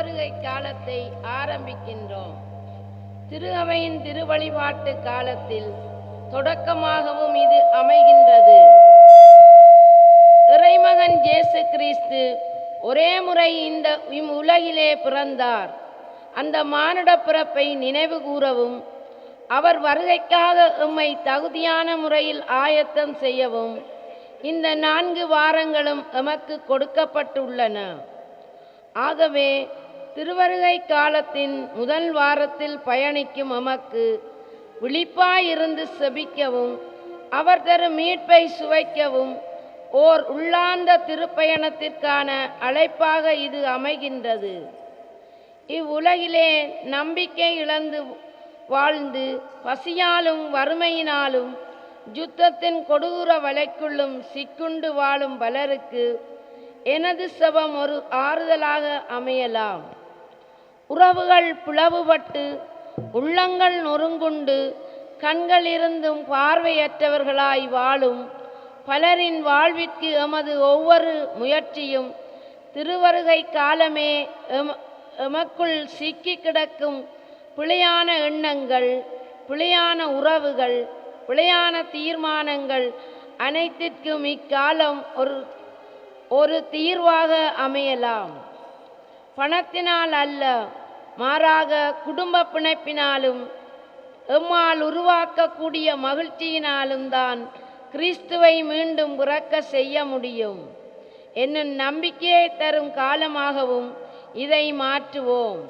திருவருகை காலத்தை ஆரம்பிக்கின்றோம். திரு அவையின் திருவழிபாட்டு காலத்தில் தொடக்கமாகவும் இது அமைகின்றது. இறைமகன் இயேசு கிறிஸ்து ஒரே முறை இந்த உலகிலே பிறந்தார். அந்த மானுட பிறப்பை நினைவு கூறவும் அவர் வருகைக்காக எம்மை தகுதியான முறையில் ஆயத்தம் செய்யவும் இந்த 4 வாரங்களும் எமக்கு கொடுக்கப்பட்டுள்ளன. ஆகவே திருவருகை காலத்தின் முதல் வாரத்தில் பயணிக்கும் எமக்கு விழிப்பாயிருந்து செபிக்கவும் அவர் தரும் மீட்பை சுவைக்கவும் ஓர் உள்ளார்ந்த திருப்பயணத்திற்கான அழைப்பாக இது அமைகின்றது. இவ்வுலகிலே நம்பிக்கை இழந்து வாழ்ந்து பசியாலும் வறுமையினாலும் யுத்தத்தின் கொடூர வலைக்குள்ளும் சிக்குண்டு வாழும் பலருக்கு எனது செபம் ஒரு ஆறுதலாக அமையலாம். உறவுகள் பிளவுபட்டு உள்ளங்கள் நொறுங்குண்டு கண்களிருந்தும் பார்வையற்றவர்களாய் வாழும் பலரின் வாழ்விற்கு எமது ஒவ்வொரு முயற்சியும் திருவருகை காலமே எமக்குள் சிக்கி கிடக்கும் பிழையான எண்ணங்கள், பிழையான உறவுகள், பிழையான தீர்மானங்கள் அனைத்திற்கும் இக்காலம் ஒரு தீர்வாக அமையலாம். பணத்தினால் அல்ல, மாறாக குடும்ப பிணைப்பினாலும் எம்மால் உருவாக்கக்கூடிய மகிழ்ச்சியினாலும் தான் கிறிஸ்துவை மீண்டும் பிறக்க செய்ய முடியும் என்னும் நம்பிக்கையை தரும் காலமாகவும் இதை மாற்றுவோம்.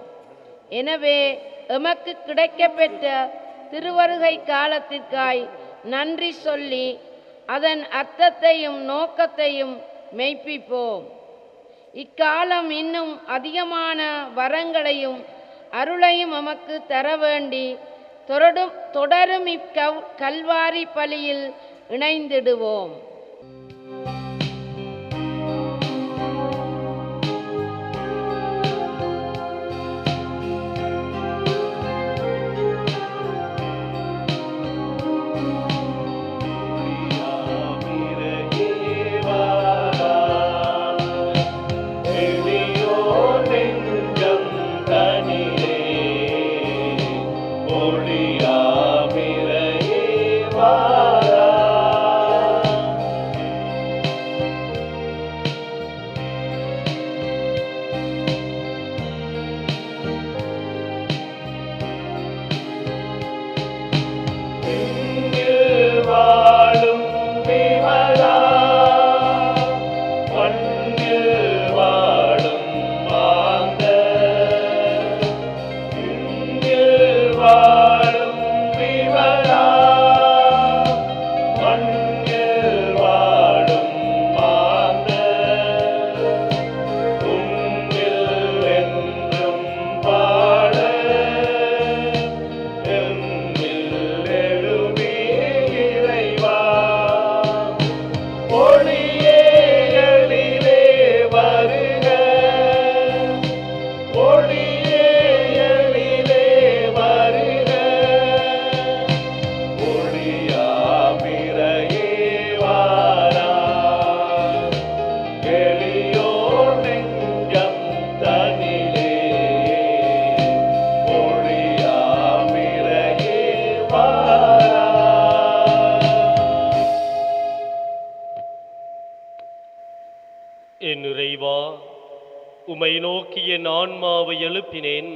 எனவே எமக்கு கிடைக்கப்பெற்ற திருவருகை காலத்திற்காய் நன்றி சொல்லி அதன் அர்த்தத்தையும் நோக்கத்தையும் மெய்ப்பிப்போம். இக்காலம் இன்னும் அதிகமான வரங்களையும் அருளையும் எமக்கு தர வேண்டி தொடரும் கல்வாரி பலியில் இணைந்திடுவோம். என் இறைவா, உம்மை நோக்கிய ஆன்மாவை எழுப்பினேன்.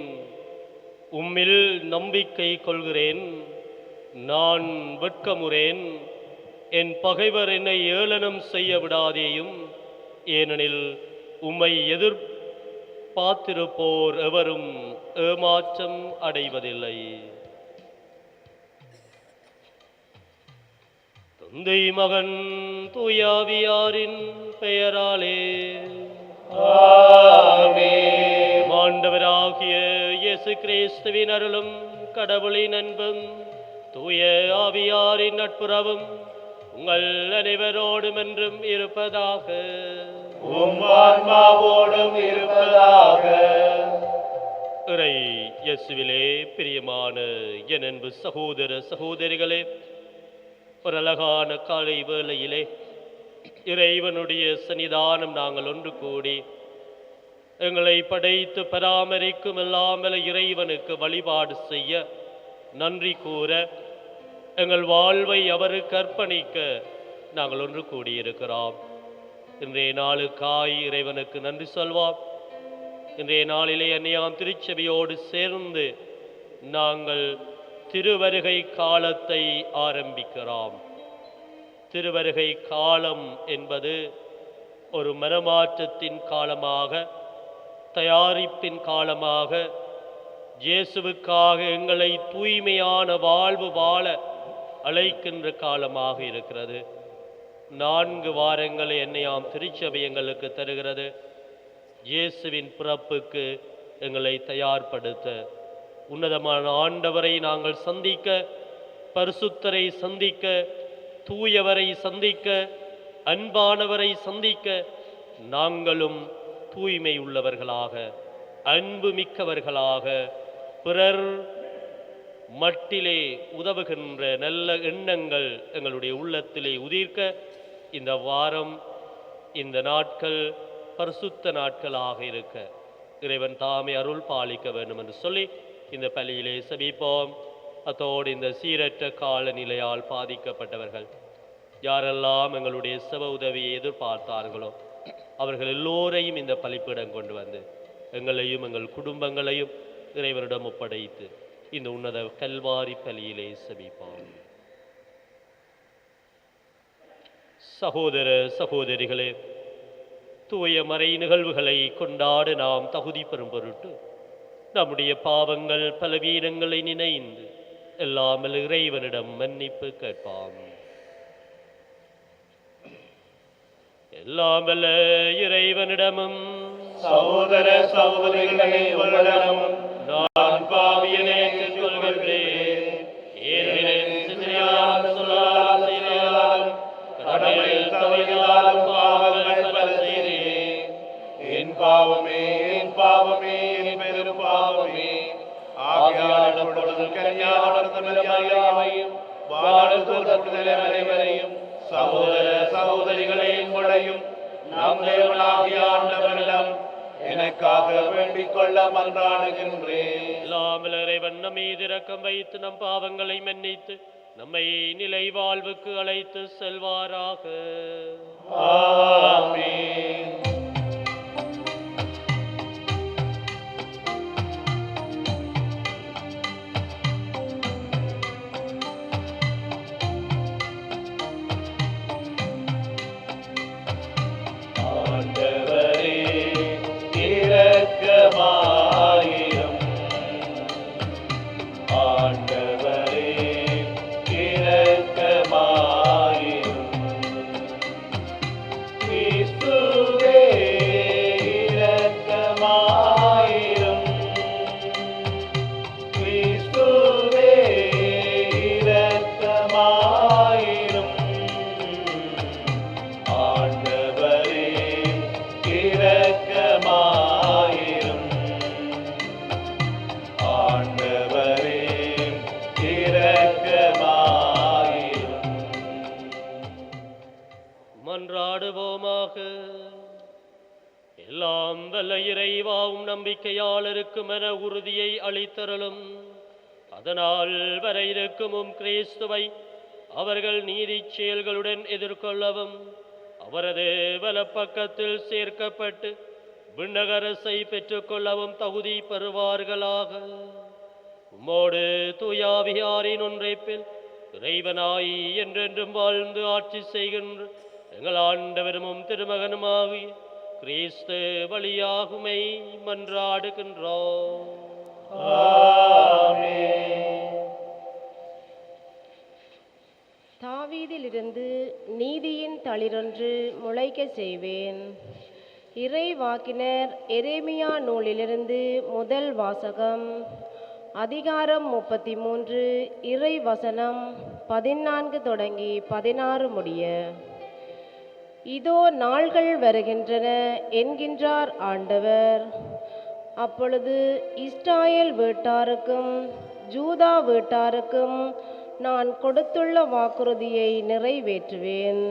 உம்மில் நம்பிக்கை கொள்கிறேன். நான் வெட்கமுறேன். என் பகைவர் என்னை ஏளனம் செய்ய விடாதேயும். ஏனெனில் உம்மை எதிர்பார்த்திருப்போர் எவரும் ஏமாற்றம் அடைவதில்லை. தந்தை மகன் தூயாவியாரின் பெயராலே ஆமென். ஆண்டவராகிய இயேசு கிறிஸ்துவின் அருளும் கடவுளின் அன்பும் தூய ஆவியாரின் நட்புறவும் உங்கள் அனைவரோடும் என்றும் இருப்பதாக. உம் ஆன்மாவோடும் இருப்பதாக. இறை இயேசுவிலே பிரியமான என் அன்பு சகோதர சகோதரிகளே, ஒரு அழகான காலை வேளையிலே இறைவனுடைய சன்னிதானம் நாங்கள் ஒன்று கூடி எங்களை படைத்து பராமரிக்கும் எல்லாமல இறைவனுக்கு வழிபாடு செய்ய நன்றி கூற எங்கள் வாழ்வை அவருக்கு அர்ப்பணிக்க நாங்கள் ஒன்று கூடியிருக்கிறோம். இன்றைய நாளுக்காய் இறைவனுக்கு நன்றி சொல்வோம். இன்றைய நாளிலே அன்னையாம் திருச்சபையோடு சேர்ந்து நாங்கள் திருவருகை காலத்தை ஆரம்பிக்கிறோம். திருவருகை காலம் என்பது ஒரு மனமாற்றத்தின் காலமாக, தயாரிப்பின் காலமாக, இயேசுவுக்காக எங்களை தூய்மையான வாழ்வு வாழ அழைக்கின்ற காலமாக இருக்கிறது. 4 வாரங்களை என்னையாம் திருச்சபை எங்களுக்கு தருகிறது. இயேசுவின் பிறப்புக்கு எங்களை தயார்படுத்த, உன்னதமான ஆண்டவரை நாங்கள் சந்திக்க, பரிசுத்தரை சந்திக்க, தூயவரை சந்திக்க, அன்பானவரை சந்திக்க நாங்களும் தூய்மை உள்ளவர்களாக, அன்பு மிக்கவர்களாக, பிறர் மட்டிலே உதவுகின்ற நல்ல எண்ணங்கள் எங்களுடைய உள்ளத்திலே உதிர்க்க இந்த வாரம், இந்த நாட்கள் பரிசுத்த நாட்களாக இருக்க இறைவன் தாமே அருள் பாலிக்க வேண்டும் என்று சொல்லி இந்த பலியிலே சபிப்போம். அதோடு இந்த சீரற்ற காலநிலையால் பாதிக்கப்பட்டவர்கள் யாரெல்லாம் எங்களுடைய செவ உதவியை எதிர்பார்த்தார்களோ அவர்கள் எல்லோரையும் இந்த பலிப்பிடம் கொண்டு வந்து எங்களையும் எங்கள் குடும்பங்களையும் இறைவனிடம் ஒப்படைத்து இந்த உன்னத கல்வாரி பலியிலே சபிப்போம். சகோதர சகோதரிகளே, தூய மறை நிகழ்வுகளை கொண்டாட நாம் தகுதி பெறும் பொருட்டு நம்முடைய பாவங்கள் பலவீனங்களை நினைந்து எல்லாம் இறைவனிடம் மன்னிப்பு கேட்பாம். எல்லாம் இறைவனிடமும் சகோதர சகோதரிகளே உங்களிடமும் நான் பாவியனை ஏற்றுக்கொள்கின்றேன். ஏனெனில் சிந்தனையாலும் சொல்லாலும் செயலாலும் கடமையில் தவறினாலும் பாவங்கள் பல செய்தேன். என் பாவமே, என் பாவமே, என் பெரும் பாவமே. ஆகையால் எப்பொழுதும் கன்னியாவர்த்தம் மரியாதையும் வானதூதர்கள் அனைவரையும் சகோதர சகோதரிகளே உங்களையும் நம் தேவனாகிய ஆண்டவரிடம் எனக்காக வேண்டிக் கொள்ள மன்றாடுகின்றேன். எல்லாமல் இறைவன் நம் மீது இரக்கம் வைத்து நம் பாவங்களை மன்னித்து நம்மை நிலை வாழ்வுக்கு அழைத்து செல்வாராக. ஆமென். ஆண்டவரே இரக்கமாயிரும். ஆண்டவரே இரக்கமாயிரும். கிறிஸ்துவே இரக்கமாயிரும். கிறிஸ்துவே இரக்கமாயிரும். ஆண்டவரே இரக்கமாயிரும். ஆண்டவரே இரக்கமாயிரும். மன்றாடுவோமாக. எல்லாம் வல்ல இறைவாவும் நம்பிக்கையாளருக்கு மன உறுதியை அளித்தருளும். அதனால் வர இருக்கும் கிறிஸ்துவை அவர்கள் நீதி செயல்களுடன் எதிர்கொள்ளவும் அவரது வலப்பக்கத்தில் சேர்க்கப்பட்டு விண்ணகரசை பெற்றுக்கொள்ளவும் தகுதி பெறுவார்களாக. உம்மோடு தூயாவியாரின் ஒன்றைப்பில் இறைவனாய் என்றென்றும் வாழ்ந்து ஆட்சி செய்கின்ற எங்கள் ஆண்டவரும் திருமகனுமாகிய கிறிஸ்து வழியாகுமை மன்றாடுகின்றோம். ஆமென். தாவீதிலிருந்து நீதியின் தளிரொன்று முளைக்கச் செய்வேன். இறை வாக்கினர் எரேமியா நூலிலிருந்து முதல் வாசகம். அதிகாரம் 33 இறை வசனம் 14 தொடங்கி 16 முடிய. இதோ நாள்கள் வருகின்றன என்கின்றார் ஆண்டவர். அப்பொழுது இஸ்ராயேல் வீட்டாருக்கும் ஜூதா வீட்டாருக்கும் நான் கொடுத்துள்ள வாக்குறுதியை நிறைவேற்றுவேன்.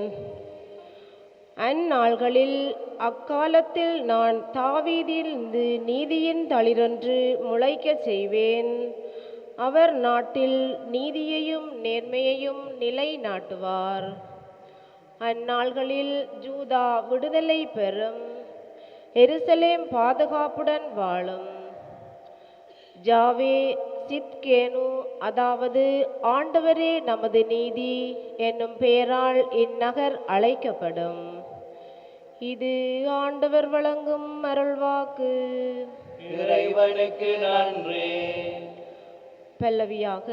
அந்நாள்களில் அக்காலத்தில் நான் தாவீதிலிருந்து நீதியின் தளிரொன்று முளைக்கச் செய்வேன். அவர் நாட்டில் நீதியையும் நேர்மையையும் நிலைநாட்டுவார். அந்நாள்களில் யூதா விடுதலை பெறும், எருசலேம் பாதுகாப்புடன் வாழும். ஜாவே சித்கேனு, அதாவது ஆண்டவரே நமது நீதி என்னும் பெயரால் இந்நகர் அழைக்கப்படும். இது ஆண்டவர் வழங்கும் அருள்வாக்கு. இறைவனுக்கு நன்றி. பல்லவியாக: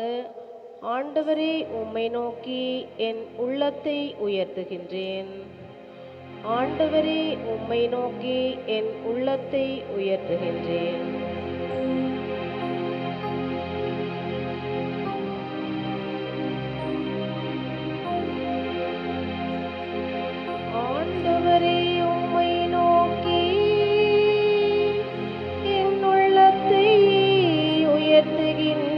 ஆண்டவரே, உம்மை நோக்கி என் உள்ளத்தை உயர்த்துகின்றேன். ஆண்டவரே, உம்மை நோக்கி என் உள்ளத்தை உயர்த்துகின்றேன். ஆண்டவரே, உம்மை நோக்கி என் உள்ளத்தை உயர்த்துகின்றேன்.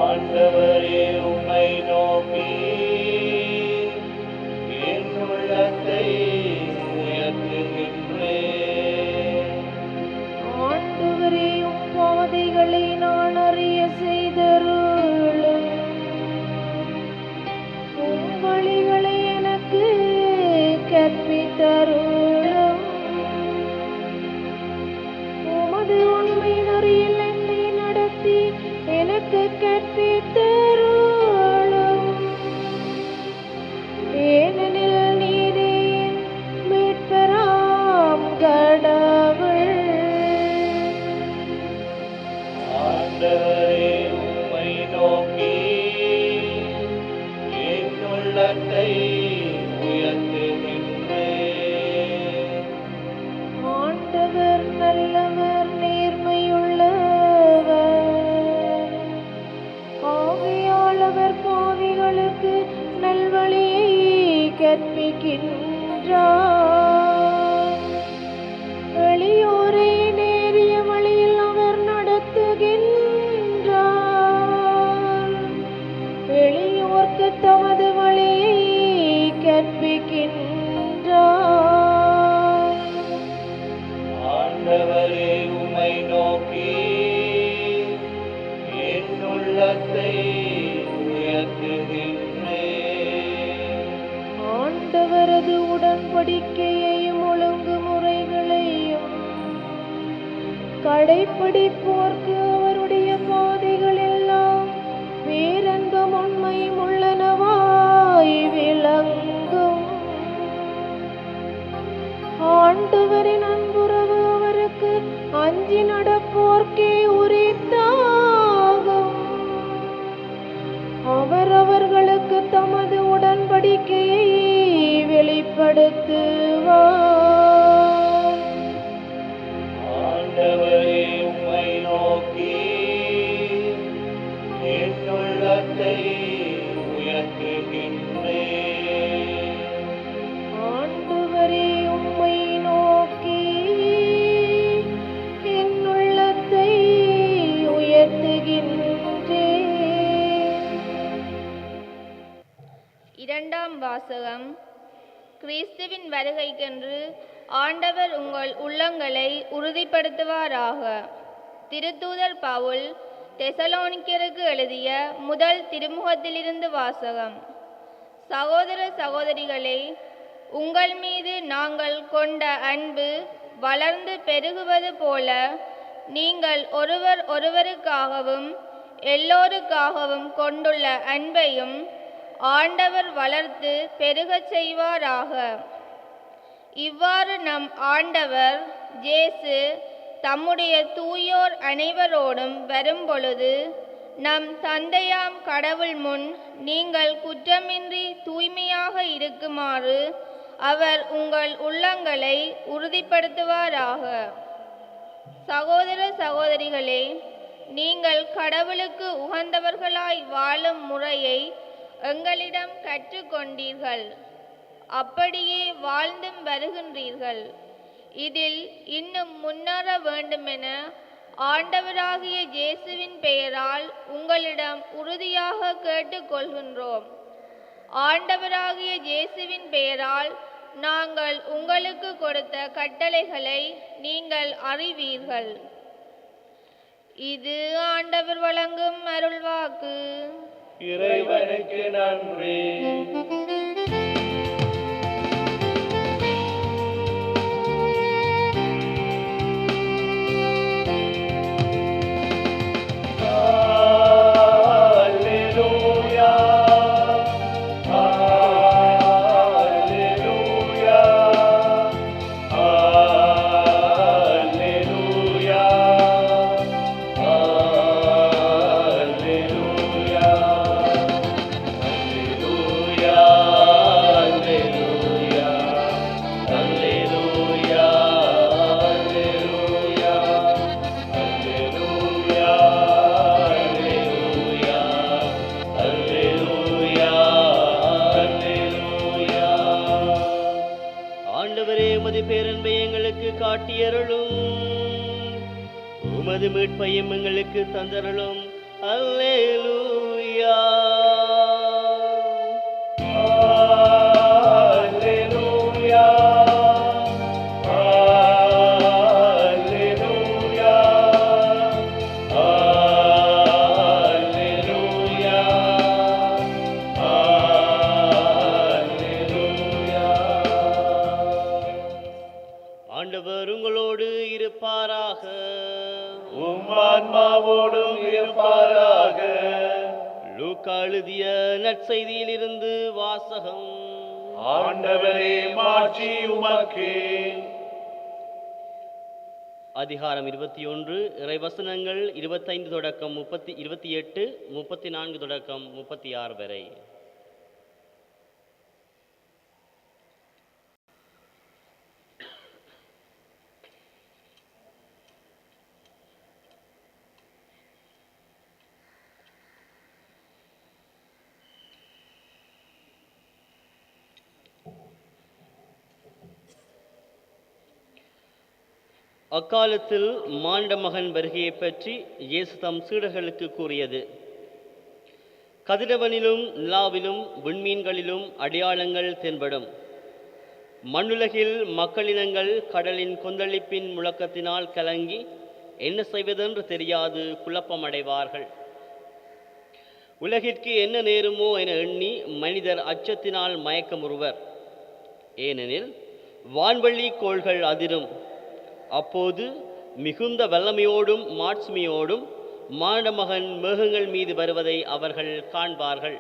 ஆண்டவரே, உம்மை நோக்கி என் உள்ளத்தை உயர்த்துகின்றேன். ஆண்டவரே, உம் பாதைகளை நான் அறிய செய்தருளும். உம் வழிகளை எனக்கு கற்பித்தருளும். உமது உண்மை நெறியில் என்னை நடத்தி எனக்கு கற்பித்தருளும். ஏனெனில் நீரே என் மீட்பராம் கடவுள். ஆண்டவரே, உம்மை நோக்கி என் உள்ளத்தை உயர்த்துகின்றேன். ஆண்டவர் நல்லவர், நேர்மையுள்ளவர். ஆகையால் அவர் பாவிகளுக்கு நல்வழியை கற்பிக்கின்றார். எளியோரை நேரிய வழியில் அவர் நடத்துகின்றார். எளியோர்க்கு தமது வழியை கற்பிக்கின்றார். ஆண்டவரே, உம்மை நோக்கி என் உள்ளத்தை உயர்த்துகின்றேன். ஆண்டவரது உடன்படிக்கையையும் ஒழுங்குமுறைகளையும் கடைப்பிடிப்போர்க்கு அவருடைய பாதைகள் எல்லாம் பேரன்பும் உண்மையும் உள்ளனவாய் விளங்கும். ஆண்டவரின் அன்புறவு அவருக்கு அஞ்சி நடப்போர்க்கே உரித்தாகும். அவர் அவர்களுக்கு தமது உடன்படிக்கையை வெளிப்படுத்துவார். ஆண்டவரே, உம்மை நோக்கி என் உள்ளத்தை உயர்த்துகின்றேன். ஆண்டவரே, உம்மை நோக்கி என் உள்ளத்தை உயர்த்துகின்றேன். இரண்டாம் வாசகம். கிறிஸ்துவின் வருகைக்கென்று ஆண்டவர் உங்கள் உள்ளங்களை உறுதிப்படுத்துவாராக. திருத்தூதர் பவுல் தெசலோனிக்கருக்கு எழுதிய முதல் திருமுகத்திலிருந்து வாசகம். சகோதர சகோதரிகளே, உங்கள் மீது நாங்கள் கொண்ட அன்பு வளர்ந்து பெருகுவது போல நீங்கள் ஒருவர் ஒருவருக்காகவும் எல்லோருக்காகவும் கொண்டுள்ள அன்பையும் ஆண்டவர் வளர்த்து பெருகச் செய்வாராக. இவ்வாறு நம் ஆண்டவர் இயேசு தம்முடைய தூயோர் அனைவரோடும் வரும்பொழுது நம் தந்தையாம் கடவுள் முன் நீங்கள் குற்றமின்றி தூய்மையாக இருக்குமாறு அவர் உங்கள் உள்ளங்களை உறுதிப்படுத்துவாராக. சகோதர சகோதரிகளே, நீங்கள் கடவுளுக்கு உகந்தவர்களாய் வாழும் முறையை எங்களிடம் கற்றுக்கொண்டீர்கள். அப்படியே வாழ்ந்தும் வருகின்றீர்கள். இதில் இன்னும் முன்னேற வேண்டுமென ஆண்டவராகிய இயேசுவின் பெயரால் உங்களிடம் உறுதியாக கேட்டுக்கொள்கின்றோம். ஆண்டவராகிய இயேசுவின் பெயரால் நாங்கள் உங்களுக்கு கொடுத்த கட்டளைகளை நீங்கள் அறிவீர்கள். இது ஆண்டவர் வழங்கும் அருள்வாக்கு. இறைவனுக்கு நன்றி. பேரன்பை எங்களுக்கு காட்டியருளும், உமது மீட்பையும் எங்களுக்கு தந்தருளும். அல்லேலூயா அல்லேலூயா அல்லேலூயா அல்லேலூயா அல்லேலூயா. ஆண்டவர் உங்களோடு இருப்பாராக. உம் ஆன்மாவோடும் இருப்பாராக. லூக்கா எழுதிய நற்செய்தியிலிருந்து வாசகம். ஆண்டவரே மாட்சி உமக்கே. அதிகாரம் 21, இறைவசனங்கள் 25 தொடக்கம் 28, 34 தொடக்கம் 36 வரை. அக்காலத்தில் மானிட மகன் வருகையை பற்றி இயேசு தம் சீடர்களுக்கு கூறியது. கதிரவனிலும் நிலாவிலும் விண்மீன்களிலும் அடையாளங்கள் தென்படும். மண்ணுலகில் மக்களினங்கள் கடலின் கொந்தளிப்பின் முழக்கத்தினால் கலங்கி என்ன செய்வதென்று தெரியாது குழப்பமடைவார்கள். உலகிற்கு என்ன நேருமோ என எண்ணி மனிதர் அச்சத்தினால் மயக்கமுறுவர். ஏனெனில் வான்வழி கோள்கள் அதிரும். அப்போது மிகுந்த வல்லமையோடும் மாட்சிமையோடும் மானிடமகன் மேகங்கள் மீது வருவதை அவர்கள் காண்பார்கள்.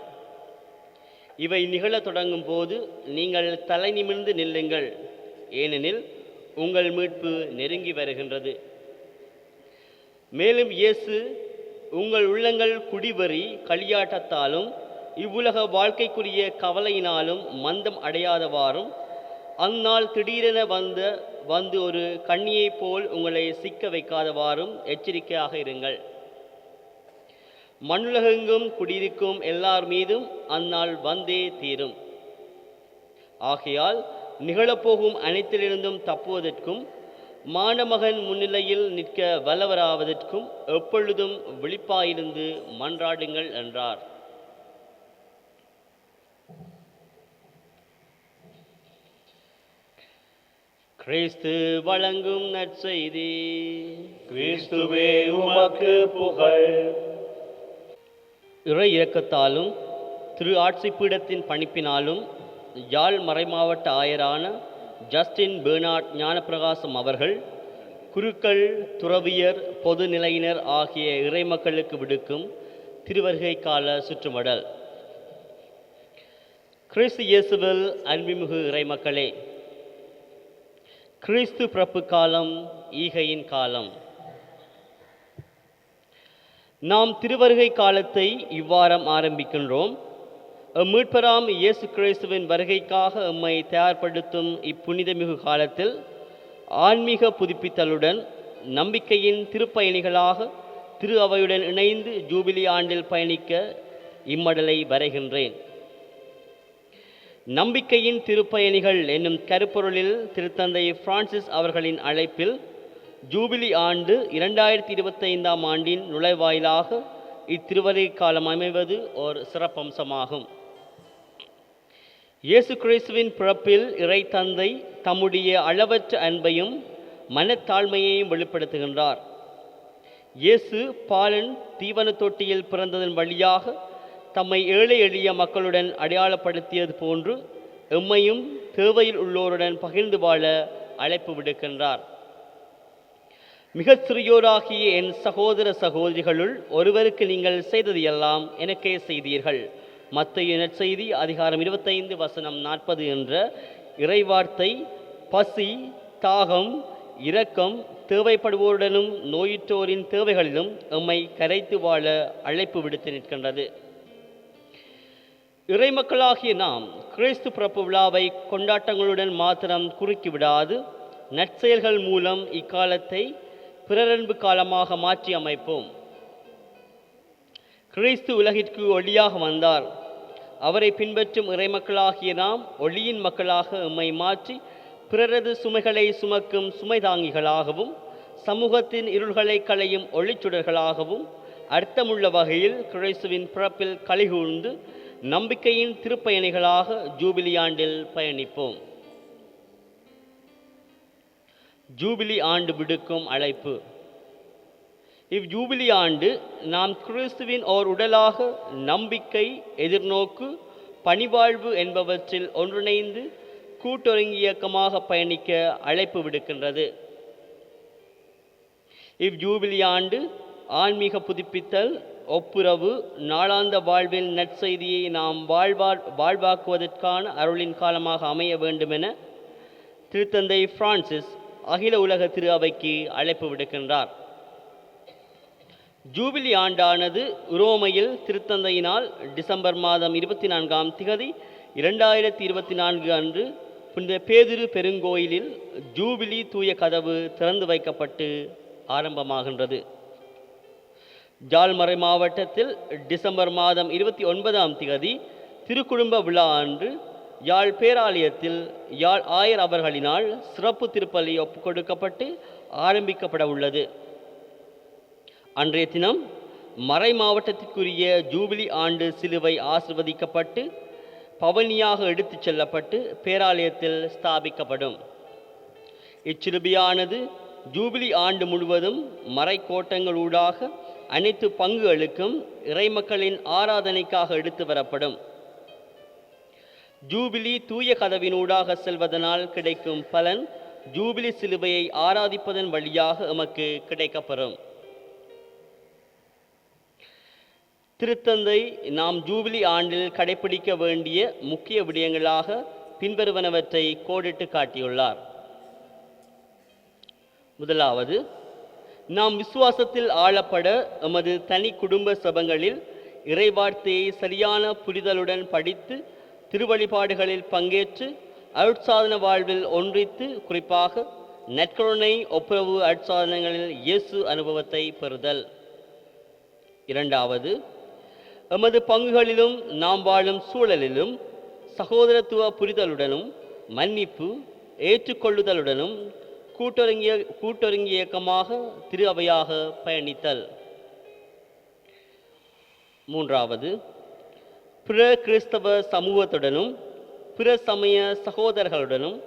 இவை நிகழத் தொடங்கும் போது நீங்கள் தலை நிமிர்ந்து நில்லுங்கள், ஏனெனில் உங்கள் மீட்பு நெருங்கி வருகின்றது. மேலும் இயேசு, உங்கள் உள்ளங்கள் குடிவெறி களியாட்டத்தாலும் இவ்வுலக வாழ்க்கைக்குரிய கவலையினாலும் மந்தம் அடையாதவாறும், அந்நாள் திடீரென வந்து ஒரு கண்ணியைப் போல் உங்களை சிக்க வைக்காதவாறும் எச்சரிக்கையாக இருங்கள். மண்ணுலகெங்கும் குடியிருக்கும் எல்லார் மீதும் அந்நாள் வந்தே தீரும். ஆகையால் நிகழப்போகும் அனைத்திலிருந்தும் தப்புவதற்கும் மானமகன் முன்னிலையில் நிற்க வல்லவராவதற்கும் எப்பொழுதும் விழிப்பாயிருந்து மன்றாடுங்கள் என்றார். கிறிஸ்து வழங்கும் நற்செய்தி. கிறிஸ்துவே உமக்கு புகழ். இறை இரக்கத்தாலும் திரு ஆட்சி பீடத்தின் பணிப்பினாலும் யாழ் மறைமாவட்ட ஆயரான ஜஸ்டின் பெர்னார்ட் ஞானப்பிரகாசம் அவர்கள் குருக்கள், துறவியர், பொது நிலையினர் ஆகிய இறைமக்களுக்கு விடுக்கும் திருவருகை கால சுற்றுமடல். கிறிஸ்து இயேசுவில் அன்பிமிகு இறைமக்களே, கிறிஸ்து பிறப்பு காலம் ஈகையின் காலம். நாம் திருவருகை காலத்தை இவ்வாரம் ஆரம்பிக்கின்றோம். மீட்பராம் இயேசு கிறிஸ்துவின் வருகைக்காக எம்மை தயார்படுத்தும் இப்புனிதமிகு காலத்தில் ஆன்மீக புதுப்பித்தலுடன் நம்பிக்கையின் திருப்பயணிகளாக திரு அவையுடன் இணைந்து ஜூபிலி ஆண்டில் பயணிக்க இம்மடலை வரைகின்றேன். நம்பிக்கையின் திருப்பயணிகள் என்னும் கருப்பொருளில் திருத்தந்தை பிரான்சிஸ் அவர்களின் அழைப்பில் ஜூபிலி ஆண்டு 2025ஆம் ஆண்டின் நுழைவாயிலாக இத்திருவருகை காலம் அமைவது ஒரு சிறப்பம்சமாகும். இயேசு கிறிஸ்துவின் பிறப்பில் இறை தந்தை தம்முடைய அளவற்ற அன்பையும் மனத்தாழ்மையையும் வெளிப்படுத்துகின்றார். இயேசு பாலன் தீவன தொட்டியில் பிறந்ததன் வழியாக தம்மை ஏழை எளிய மக்களுடன் அடையாளப்படுத்தியது போன்று எம்மையும் தேவையில் உள்ளோருடன் பகிர்ந்து வாழ அழைப்பு விடுக்கின்றார். மிகச் சிறியோராகிய என் சகோதர சகோதரிகளுள் ஒருவருக்கு நீங்கள் செய்தது எல்லாம் எனக்கே செய்தீர்கள். மத்தேயு நற்செய்தி அதிகாரம் 25 வசனம் 40 என்ற இறைவார்த்தை பசி, தாகம், இரக்கம், தேவைப்படுவோருடனும் நோயுற்றோரின் தேவைகளிலும் எம்மை கரைத்து வாழ அழைப்பு விடுத்து நிற்கின்றது. இறைமக்களாகிய நாம் கிறிஸ்து பிறப்பு விழாவை கொண்டாட்டங்களுடன் மாத்திரம் குறுக்கிவிடாது நற்செயல்கள் மூலம் இக்காலத்தை பிறரன்பு காலமாக மாற்றி அமைப்போம். கிறிஸ்து உலகிற்கு ஒளியாக வந்தார். அவரை பின்பற்றும் இறைமக்களாகிய நாம் ஒளியின் மக்களாக எம்மை மாற்றி பிறரது சுமைகளை சுமக்கும் சுமைதாங்கிகளாகவும் சமூகத்தின் இருள்களை களையும் ஒளிச்சுடர்களாகவும் அர்த்தமுள்ள வகையில் கிறிஸ்துவின் பிறப்பில் கலிகூர்ந்து நம்பிக்கையின் திருப்பயணிகளாக ஜூபிலி ஆண்டில் பயணிப்போம். ஜூபிலி ஆண்டு விடுக்கும் அழைப்பு. இவ்ஜூபிலி ஆண்டு நாம் கிறிஸ்துவின் ஓர் உடலாக நம்பிக்கை, எதிர்நோக்கு, பணிவாழ்வு என்பவற்றில் ஒன்றிணைந்து கூட்டொருங்கி இயக்கமாக பயணிக்க அழைப்பு விடுக்கின்றது. இவ்ஜூபிலி ஆண்டு ஆன்மீக புதுப்பித்தல், ஒப்புரவு, நாளாந்த வாழ்வில் நற்செய்தியை நாம் வாழ்வாக்குவதற்கான அருளின் காலமாக அமைய வேண்டுமென திருத்தந்தை பிரான்சிஸ் அகில உலக திரு அவைக்கு அழைப்பு விடுக்கின்றார். ஜூபிலி ஆண்டானது உரோமையில் திருத்தந்தையினால் டிசம்பர் மாதம் 24ஆம் திகதி 2024 அன்று புனித பேதுரு பெருங்கோயிலில் ஜூபிலி தூய கதவு திறந்து வைக்கப்பட்டு ஆரம்பமாகின்றது. ஜாழ்மறை மாவட்டத்தில் டிசம்பர் மாதம் 29ஆம் திகதி திருக்குடும்ப விழா அன்று யாழ் பேராலயத்தில் யாழ் ஆயர் அவர்களினால் சிறப்பு திருப்பலி ஒப்புக்கொடுக்கப்பட்டு ஆரம்பிக்கப்பட உள்ளது. அன்றைய தினம் மறை மாவட்டத்திற்குரிய ஜூபிலி ஆண்டு சிலுவை ஆசிர்வதிக்கப்பட்டு பவனியாக எடுத்துச் செல்லப்பட்டு பேராலயத்தில் ஸ்தாபிக்கப்படும். இச்சிலுவையானது ஜூபிலி ஆண்டு முழுவதும் மறை கோட்டங்களூடாக அனைத்து பங்குகளுக்கும் இறைமக்களின் ஆராதனைக்காக எடுத்து வரப்படும். ஜூபிலி தூய கதவினூடாக செல்வதனால் கிடைக்கும் பலன் ஜூபிலி சிலுவையை ஆராதிப்பதன் வழியாக எமக்கு கிடைக்கப்பெறும். திருத்தந்தை நாம் ஜூபிலி ஆண்டில் கடைபிடிக்க வேண்டிய முக்கிய விடயங்களாக பின்வருவனவற்றை கோடிட்டு காட்டியுள்ளார். முதலாவது, நாம் விசுவாசத்தில் ஆளப்பட எமது தனி குடும்ப சபங்களில் இறைவார்த்தையை சரியான புரிதலுடன் படித்து திருவழிபாடுகளில் பங்கேற்று அருட்சாதன வாழ்வில் ஒன்றித்து குறிப்பாக நற்கருணை ஒப்புரவு அருட்சாதனங்களில் இயேசு அனுபவத்தை பெறுதல். இரண்டாவது, எமது பங்குகளிலும் நாம் வாழும் சூழலிலும் சகோதரத்துவ புரிதலுடனும் மன்னிப்பு ஏற்றுக்கொள்ளுதலுடனும் கூட்டொருங்கிய இயக்கமாக திரு அவையாக பயணித்தல். மூன்றாவது, பிற கிறிஸ்தவ சமூகத்துடனும் பிற சமய சகோதரர்களுடனும்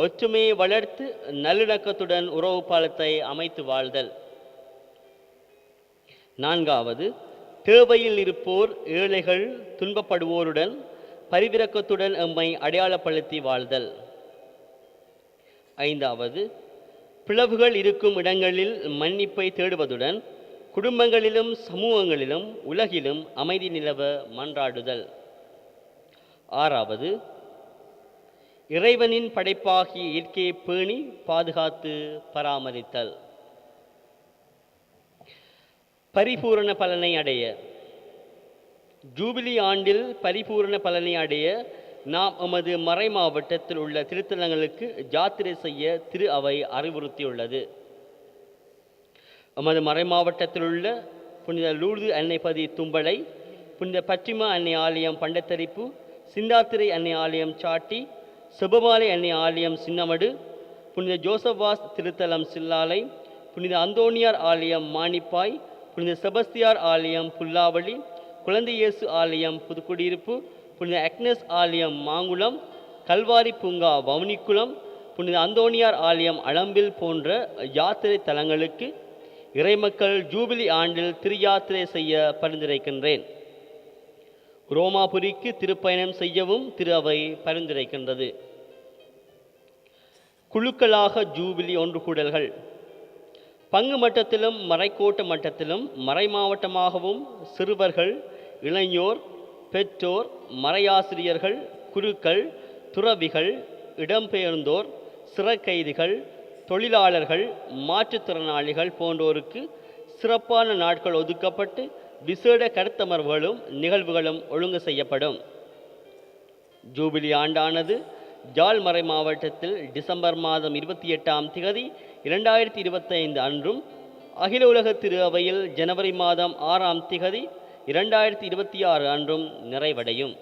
ஒற்றுமையை வளர்த்து நல்லிணக்கத்துடன் உறவு பாலத்தை அமைத்து வாழ்தல். நான்காவது, தேவையில் இருப்போர், ஏழைகள், துன்பப்படுவோருடன் பரிவிரக்கத்துடன் எம்மை அடையாளப்படுத்தி வாழ்தல். ஐந்தாவது, பிளவுகள் இருக்கும் இடங்களில் மன்னிப்பை தேடுவதுடன் குடும்பங்களிலும் சமூகங்களிலும் உலகிலும் அமைதி நிலவ மன்றாடுதல். ஆறாவது, இறைவனின் படைப்பாகிய இயற்கையை பேணி பாதுகாத்து பராமரித்தல். பரிபூரண பலனை அடைய. ஜூபிலி ஆண்டில் பரிபூரண பலனை அடைய நாம் எமது மறை மாவட்டத்தில் உள்ள திருத்தலங்களுக்கு யாத்திரை செய்ய திரு அவை அறிவுறுத்தியுள்ளது. எமது மறை மாவட்டத்தில் உள்ள புனித லூர்து அன்னைப்பதி தும்பளை, புனித பற்றிமா அன்னை ஆலயம் பண்டத்தரிப்பு, சிந்தாத்திரை அன்னை ஆலயம் சாட்டி, செபமாலை அன்னை ஆலயம் சின்னமடு, புனித ஜோசவாஸ் திருத்தலம் சில்லாலை, புனித அந்தோனியார் ஆலயம் மானிப்பாய், புனித செபஸ்தியார் ஆலயம் புல்லாவளி, குழந்தை இயேசு ஆலயம் புதுக்குடியிருப்பு, புனித அக்னஸ் ஆலயம் மாங்குளம், கல்வாரி பூங்கா வவுனிக்குளம், புனித அந்தோணியார் ஆலயம் அளம்பில் போன்ற யாத்திரை தலங்களுக்கு இறைமக்கள் ஜூபிலி ஆண்டில் திருயாத்திரை செய்ய பரிந்துரைக்கின்றேன். ரோமாபுரிக்கு திருப்பயணம் செய்யவும் திரு அவை பரிந்துரைக்கின்றது. குழுக்களாக ஜூபிலி ஒன்று கூடல்கள் பங்கு மட்டத்திலும் மறைக்கோட்ட மட்டத்திலும் மறைமாவட்டமாகவும் சிறுவர்கள், இளைஞர், பெற்றோர், மறையாசிரியர்கள், குருக்கள், துறவிகள், இடம்பெயர்ந்தோர், சிறைக்கைதிகள், தொழிலாளர்கள், மாற்றுத்திறனாளிகள் போன்றோருக்கு சிறப்பான நாட்கள் ஒதுக்கப்பட்டு விசேட கருத்தமர்வுகளும் நிகழ்வுகளும் ஒழுங்கு செய்யப்படும். ஜூபிலி ஆண்டானது ஜாழ் மறை மாவட்டத்தில் டிசம்பர் மாதம் 28ஆம் திகதி 2025 அன்றும், அகில உலக திரு அவையில் ஜனவரி மாதம் 6ஆம் திகதி 2026 அன்றும் நிறைவடையும்.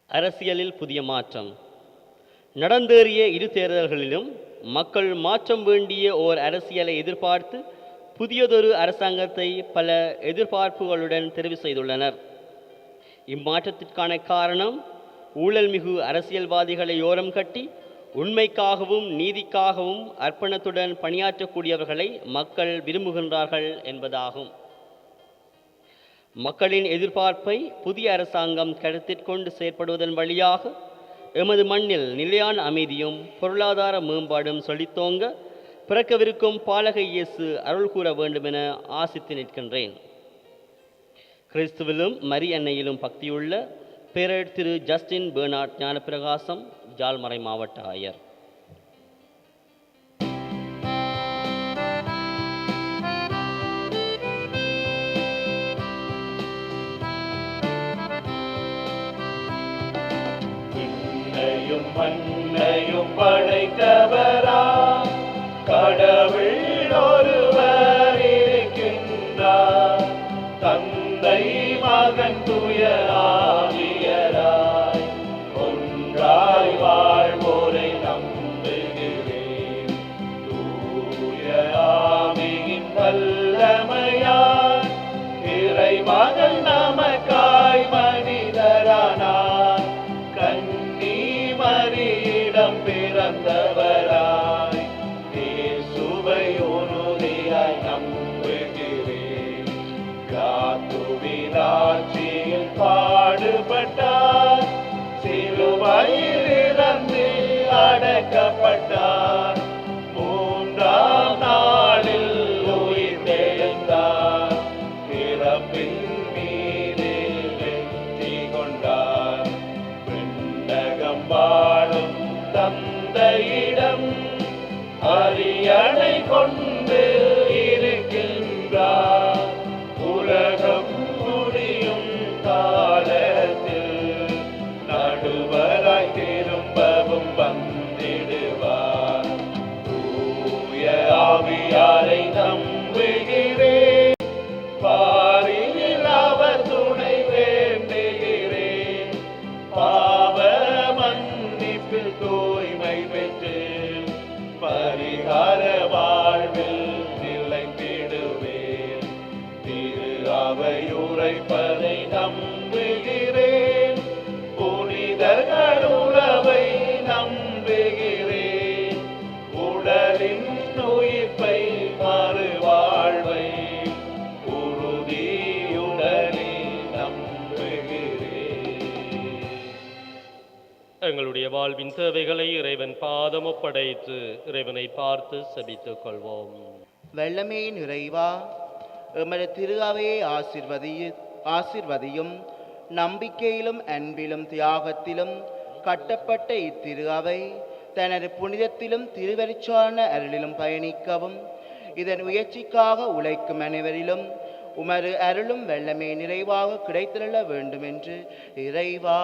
அரசியலில் புதிய மாற்றம். நடந்தேறிய இரு தேர்தல்களிலும் மக்கள் மாற்றம் வேண்டிய ஓர் அரசியலை எதிர்பார்த்து புதியதொரு அரசாங்கத்தை பல எதிர்பார்ப்புகளுடன் தெரிவு செய்துள்ளனர். இம்மாற்றத்திற்கான காரணம் ஊழல் மிகு அரசியல்வாதிகளை ஓரம் கட்டி உண்மைக்காகவும் நீதிக்காகவும் அர்ப்பணத்துடன் பணியாற்றக்கூடியவர்களை மக்கள் விரும்புகின்றார்கள் என்பதாகும். மக்களின் எதிர்பார்ப்பை புதிய அரசாங்கம் கருத்திற்கொண்டு செயற்படுவதன் வழியாக எமது மண்ணில் நிலையான அமைதியும் பொருளாதார மேம்பாடும் செழித்தோங்க பிறக்கவிருக்கும் பாலக இயேசு அருள் கூற வேண்டும் என ஆசித்து நிற்கின்றேன். கிறிஸ்துவிலும் மரி அன்னையிலும் பக்தியுள்ள பேரர் திரு ஜஸ்டின் பெர்னார்ட் ஞானப்பிரகாசம், ஜாழ்மறை மாவட்ட ஆயர். விண்ணையும் மண்ணையும் படைத்தவரா கடவுள் ஒருவர் இருக்கின்றார். தந்தை மகன் தூய ஆவியராய் ஒன்றாய் வாழ்வோரை நம்புகிறேன். தூய ஆவியின் வல்லமையாய் இறைமகன் நமக்காய் மனிதரானார். கன்னி மரியிடம் பிறந்தவராய் இயேசுவை உறுதியாய் நம்புகிறேன். ஆட்சியில் பாடுபட்டார், சிலுவையில் இறந்து அடக்கப்பட்டார். 3ஆம் நாளில் உயிர்த்தெழுந்தார். பிறப்பின் மீது வெற்றி கொண்டார். விண்ணகம் வாழும் தந்தையிடம் அரியணை கொண்டு இருக்கின்றார். உலகம் முடியும் காலத்தில் நடுவராய் திரும்பவும் வந்திடுவார். தூய ஆவியாரை நம்புகிறேன். பாரினில் அவர் துணை வேண்டுகிறேன். பாவ மன்னிப்பில் தூய்மை பெற்று பரிகார வாழ்வில் நிலைத்திடுவேன். திரு அவை உரைப்பதை நம்புகிறேன். புனிதர்கள் உறவை நம்புகிறேன். உடலின் உயிர்ப்பை மறுவாழ்வை உறுதியுடனே நம்புகிறேன். எங்களுடைய வாழ்வின் தேவைகளை இறைவன் பாதம் ஒப்படைத்து இறைவனை பார்த்து செபித்துக் கொள்வோம். வெள்ளமே நிறைவா, எமது திரு அவையை ஆசிர்வதியும். நம்பிக்கையிலும் அன்பிலும் தியாகத்திலும் கட்டப்பட்ட இத்திரு அவை தனது புனிதத்திலும் திருவருட்சான அருளிலும் பயணிக்கவும், இதன் உயர்ச்சிக்காக உழைக்கும் அனைவரிலும் உமது அருளும் வெள்ளமே நிறைவாக கிடைத்திருள வேண்டும் என்று இறைவா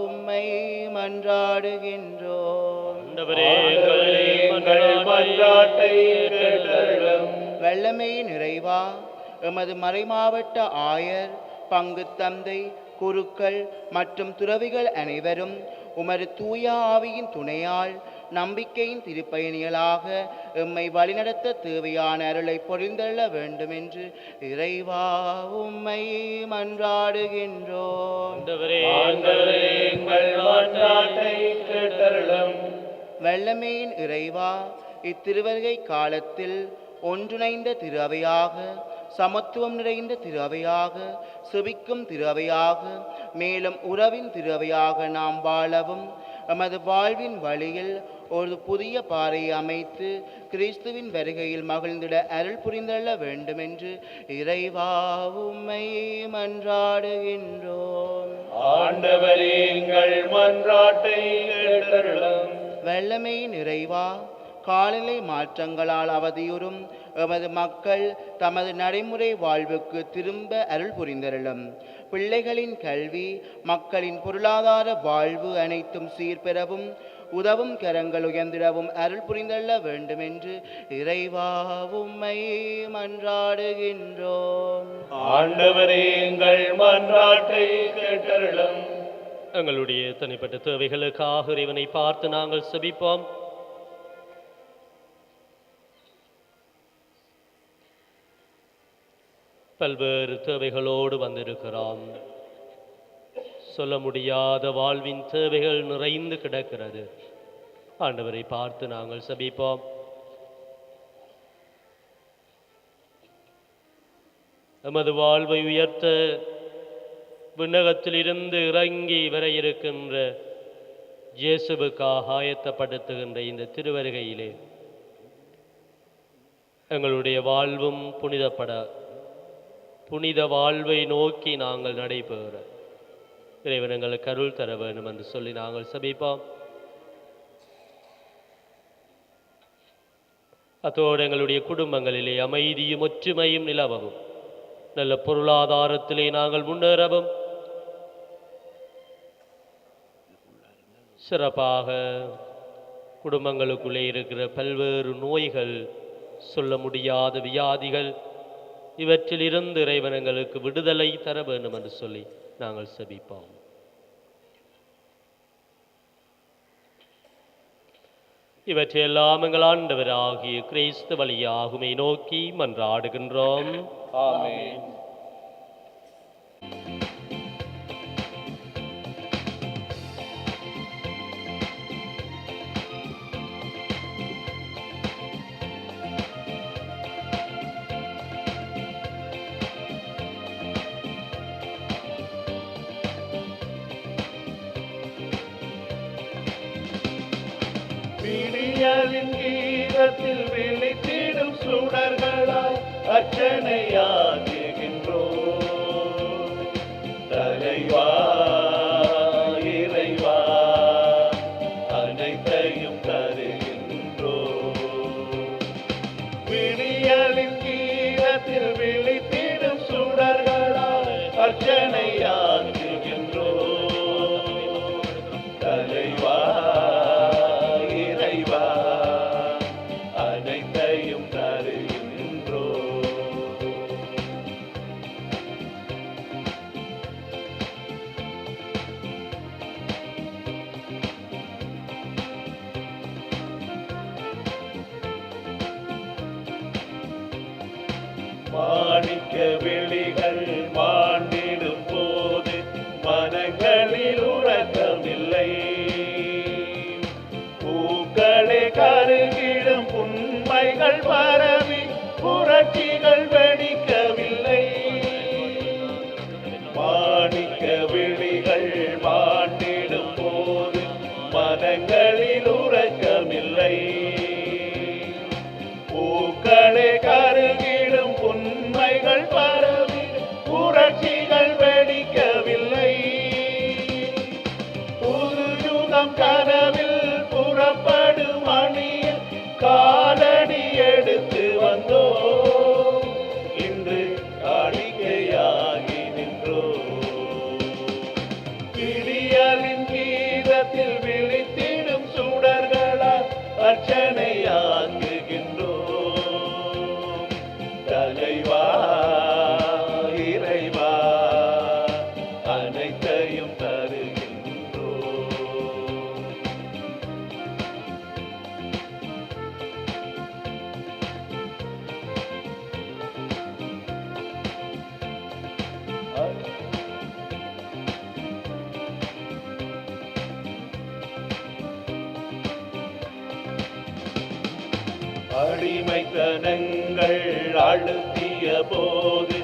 உம்மை மன்றாடுகின்றோம். வெள்ளமே நிறைவா, எமது மறைமாவட்ட ஆயர், பங்கு தந்தை, குருக்கள் மற்றும் துறவிகள் அனைவரும் உமது தூய ஆவியின் துணையால் நம்பிக்கையின் திருப்பயணிகளாக எம்மை வழிநடத்த தேவையான அருளை பொழிந்தள்ள வேண்டும் என்று இறைவா உம்மை மன்றாடுகின்றோம். ஆண்டவரே, ஆண்டவரே, எங்கள் மன்றாட்டை கேட்டருளும். வல்லமையின் இறைவா, இத்திருவருகை காலத்தில் ஒன்றிணைந்த திரு அவையாக, சமத்துவம் நிறைந்த திரு அவையாக, செபிக்கும் திரு அவையாக, மேலும் உறவின் திரு அவையாக நாம் வாழவும் எமது வாழ்வின் வழியில் ஒரு புதிய பாறையை அமைத்து கிறிஸ்துவின் வருகையில் மகிழ்ந்திட அருள் புரிந்தள்ள வேண்டும் என்று இறைவா உம்மை மன்றாடுகின்றோம். ஆண்டவரே, எங்கள் மன்றாட்டை கேட்டருளும். வல்லமையின் இறைவா, காலநிலை மாற்றங்களால் அவதியுறும் எமது மக்கள் தமது நடைமுறை வாழ்வுக்கு திரும்ப அருள் புரிந்தருளும். பிள்ளைகளின் கல்வி, மக்களின் பொருளாதார வாழ்வு அனைத்தும் சீர்பெறவும் உதவும் கரங்கள் உயர்ந்திடவும் அருள் புரிந்தள்ள வேண்டும் என்று இறைவா உம்மை மன்றாடுகின்றோம். ஆண்டவரே, எங்கள் மன்றாட்டை கேட்டருளும். எங்களுடைய தனிப்பட்ட தேவைகளுக்காக இறைவனை பார்த்து நாங்கள் செபிப்போம். பல்வேறு தேவைகளோடு வந்திருக்கிறோம். சொல்ல முடியாத வாழ்வின் தேவைகள் நிறைந்து கிடக்கிறது. ஆண்டவரை பார்த்து நாங்கள் செபிப்போம். எமது வாழ்வை உயர்த்த விண்ணகத்திலிருந்து இறங்கி வர இருக்கின்ற இயேசுவுக்காக ஆயத்தப்படுத்துகின்ற இந்த திருவருகையிலே எங்களுடைய வாழ்வும் புனித வாழ்வை நோக்கி நாங்கள் நடைபெற இறைவன் எங்களுக்கு அருள் தர வேண்டும் என்று சொல்லி நாங்கள் செபிப்போம். அத்தோடு எங்களுடைய குடும்பங்களிலே அமைதியும் ஒற்றுமையும் நிலவவும், நல்ல பொருளாதாரத்திலே நாங்கள் முன்னேறவும், சிறப்பாக குடும்பங்களுக்குள்ளே இருக்கிற பல்வேறு நோய்கள், சொல்ல முடியாத வியாதிகள், இவற்றிலிருந்து இறைவன் எங்களுக்கு விடுதலை தர வேண்டும் என்று சொல்லி நாங்கள் செபிப்போம். இவற்றையெல்லாம் எங்கள் ஆண்டவராகிய கிறிஸ்து வழியாகுமை நோக்கி மன்றாடுகின்றோம். ஆமென். விடியலின் கீதத்தில் விழித்திடும் சுடர்களாய் அர்ச்சனையாகுகின்றோம். தலைவா இறைவா, அனைத்தையும் தருகின்றோம். விடியலின் கீதத்தில் விழித்திடும் சுடர்களாய் அர்ச்சனையாகுகின்றோம். தலைவா அனைத்தையும் தருகின்றோம். மாணிக்க விழிகள் மாண்டிடும் போது மனங்களில் உறக்கமில்லை. பூக்களே கருகிடும் புண்மைகள் பரவி புரட்சிகள் வெடிக்கவில்லை. மாணிக்க விழிகள் மாண்டிடும் போது மனங்களில் உறக்கமில்லை. பூக்களே கருகிடும் புண்மைகள் பரவி அடிமைத்தனங்கள் அழுத்திய போது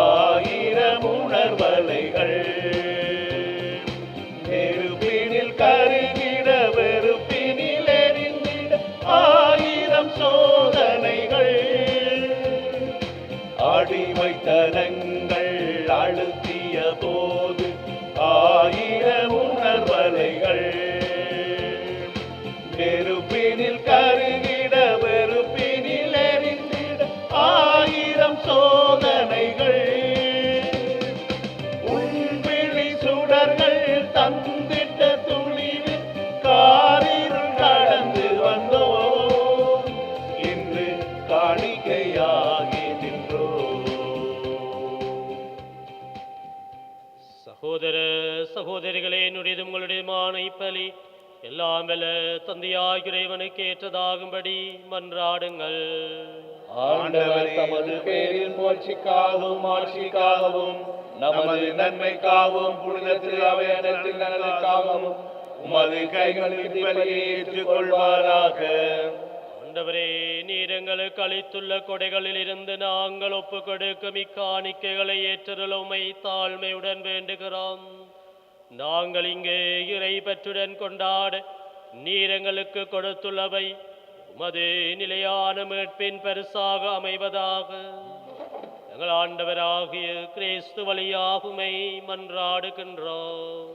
ஆயிரம் உணர்வலைகள் நெருப்பினில் கருகிட வெறுப்பினில் எரிந்திட ஆயிரம் சோதனைகள் அடிமைத்தனங்கள் அழுத்திய போது ஆயிரம் உணர்வலைகள் நெருப்பினில் கருகிட வெறுப்பினில் எரிந்திட ஆயிரம் சோதனைகள் உள்விழி சுடர்கள் தந்திட்ட துணிவில் காரிருள் கடந்து வந்தோ இன்று காணிக்கையாகி நின்றோ. சகோதர சகோதரிகளே, என்னுடைய உங்களுடையமான இப்பலி எல்லாம் வல்ல தந்தையாகிய இறைவனுக்கு ஏற்றதாகும்படி மன்றாடுங்கள். ஆண்டவர் தமது பேரின் போட்சிக்காகவும் ஆட்சிக்காகவும் நமது நன்மைக்காகவும் புனித திருஅவை அனைத்தின் நலனுக்காகவும் உமது கைகளில் பலியை ஏற்றுக்கொள்வாராக. ஆண்டவரே, நீர் எங்களுக்கு அளித்துள்ள கொடைகளில் இருந்து நாங்கள் ஒப்புக் கொடுக்கும் இக்காணிக்கைகளை ஏற்றருள உம்மை தாழ்மையுடன் வேண்டுகிறோம். நாங்கள் இங்கே இறை பற்றுடன் கொண்டாட நீர் எங்களுக்கு கொடுத்துள்ளவை உமது நிலையான மீட்பின் பரிசாக அமைவதாக. எங்கள் ஆண்டவராகிய கிறிஸ்து வழியாகுமை மன்றாடுகின்றோம்.